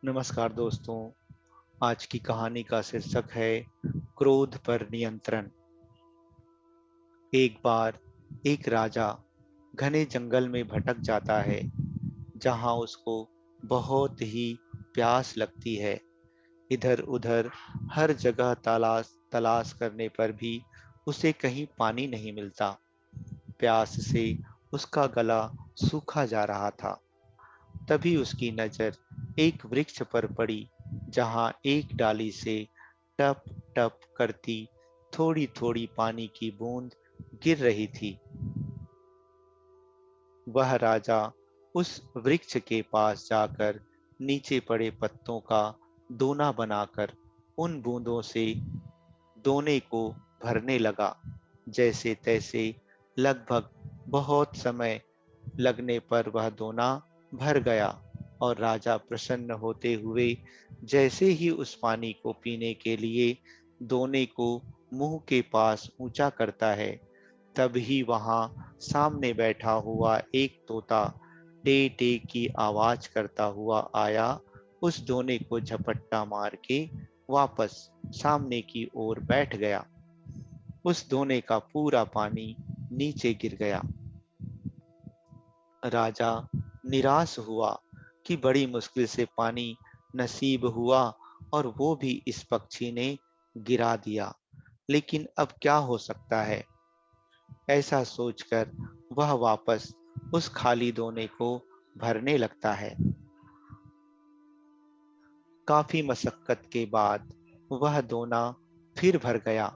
नमस्कार दोस्तों। आज की कहानी का शीर्षक है क्रोध पर नियंत्रण। एक बार एक राजा घने जंगल में भटक जाता है, जहां उसको बहुत ही प्यास लगती है। इधर उधर हर जगह तलाश तलाश करने पर भी उसे कहीं पानी नहीं मिलता। प्यास से उसका गला सूखा जा रहा था। तभी उसकी नजर एक वृक्ष पर पड़ी, जहां एक डाली से टप टप करती थोड़ी थोड़ी पानी की बूंद गिर रही थी। वह राजा उस वृक्ष के पास जाकर नीचे पड़े पत्तों का दोना बनाकर उन बूंदों से दोने को भरने लगा। जैसे तैसे लगभग बहुत समय लगने पर वह दोना भर गया और राजा प्रसन्न होते हुए जैसे ही उस पानी को पीने के लिए दोने को मुंह के पास ऊंचा करता है, तभी वहां सामने बैठा हुआ एक तोता टे टे की आवाज करता हुआ आया। उस दोने को झपट्टा मार के वापस सामने की ओर बैठ गया। उस दोने का पूरा पानी नीचे गिर गया। राजा निराश हुआ कि बड़ी मुश्किल से पानी नसीब हुआ और वो भी इस पक्षी ने गिरा दिया। लेकिन अब क्या हो सकता है? ऐसा सोचकर वह वापस उस खाली दोने को भरने लगता है। काफी मशक्कत के बाद वह दोना फिर भर गया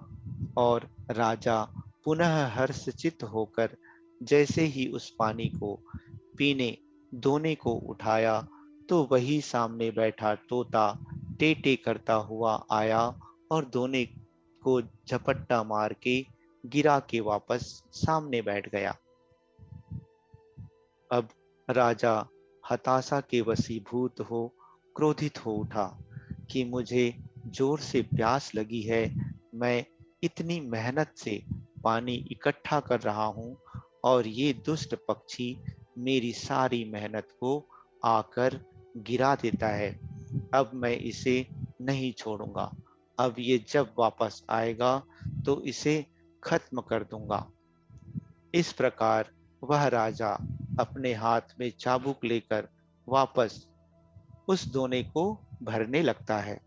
और राजा पुनः हर्षचित्त होकर जैसे ही उस पानी को पीने दोने को उठाया, तो वही सामने बैठा तोता टे टे करता हुआ आया और दोने को झपट्टा मार के गिरा के वापस सामने बैठ गया। अब राजा हताशा के वशीभूत हो क्रोधित हो उठा कि मुझे जोर से प्यास लगी है। मैं इतनी मेहनत से पानी इकट्ठा कर रहा हूँ और ये दुष्ट पक्षी मेरी सारी मेहनत को आकर गिरा देता है। अब मैं इसे नहीं छोड़ूंगा। अब ये जब वापस आएगा तो इसे खत्म कर दूंगा। इस प्रकार वह राजा अपने हाथ में चाबुक लेकर वापस उस दोने को भरने लगता है।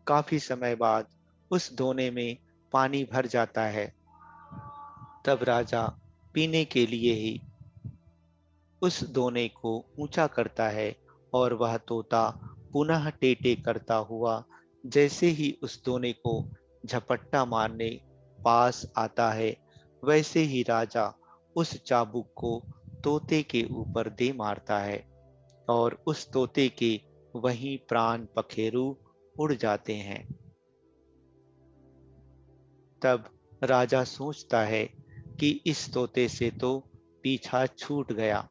काफी समय बाद उस दोने में पानी भर जाता है। तब राजा पीने के लिए ही उस दोने को ऊंचा करता है और वह तोता पुनः टेटे करता हुआ जैसे ही उस दोने को झपट्टा मारने पास आता है, वैसे ही राजा उस चाबुक को तोते के ऊपर दे मारता है और उस तोते के वहीं प्राण पखेरु उड़ जाते हैं। तब राजा सोचता है कि इस तोते से तो पीछा छूट गया,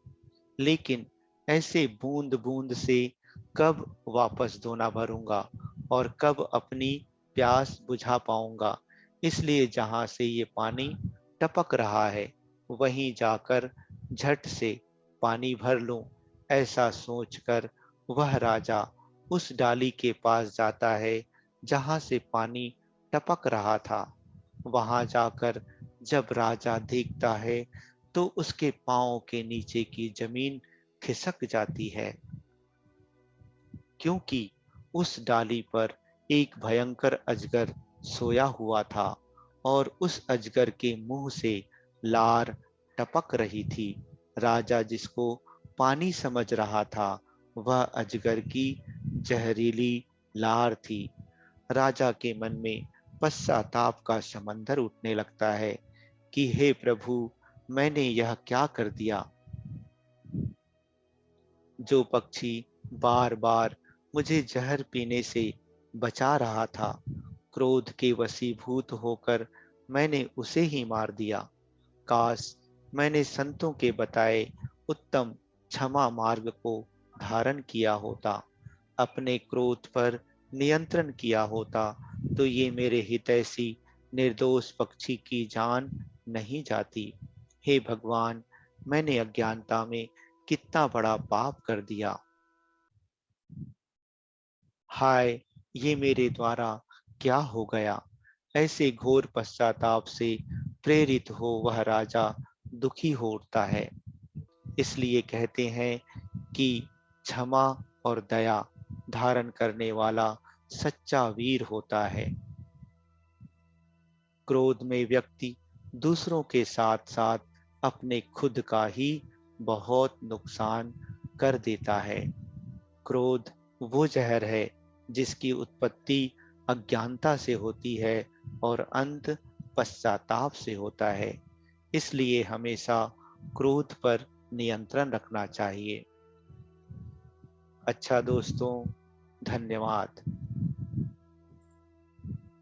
लेकिन ऐसे बूंद बूंद से कब वापस दोना भरूंगा और कब अपनी प्यास बुझा पाऊंगा। इसलिए जहां से ये पानी टपक रहा है वहीं जाकर झट से पानी भर लूं। ऐसा सोचकर वह राजा उस डाली के पास जाता है जहां से पानी टपक रहा था। वहां जाकर जब राजा देखता है तो उसके पांव के नीचे की जमीन खिसक जाती है, क्योंकि उस डाली पर एक भयंकर अजगर सोया हुआ था और उस अजगर के मुंह से लार टपक रही थी। राजा जिसको पानी समझ रहा था, वह अजगर की जहरीली लार थी। राजा के मन में पश्चाताप का समंदर उठने लगता है कि हे प्रभु, मैंने यह क्या कर दिया। जो पक्षी बार बार मुझे जहर पीने से बचा रहा था, क्रोध के वशीभूत होकर मैंने उसे ही मार दिया। काश मैंने संतों के बताए उत्तम क्षमा मार्ग को धारण किया होता, अपने क्रोध पर नियंत्रण किया होता, तो ये मेरे हितैषी निर्दोष पक्षी की जान नहीं जाती। हे भगवान, मैंने अज्ञानता में कितना बड़ा पाप कर दिया। हाय, ये मेरे द्वारा क्या हो गया। ऐसे घोर पश्चाताप से प्रेरित हो वह राजा दुखी हो उठता है। इसलिए कहते हैं कि क्षमा और दया धारण करने वाला सच्चा वीर होता है। क्रोध में व्यक्ति दूसरों के साथ साथ अपने खुद का ही बहुत नुकसान कर देता है। क्रोध वो जहर है जिसकी उत्पत्ति अज्ञानता से होती है और अंत पश्चाताप से होता है। इसलिए हमेशा क्रोध पर नियंत्रण रखना चाहिए। अच्छा दोस्तों, धन्यवाद।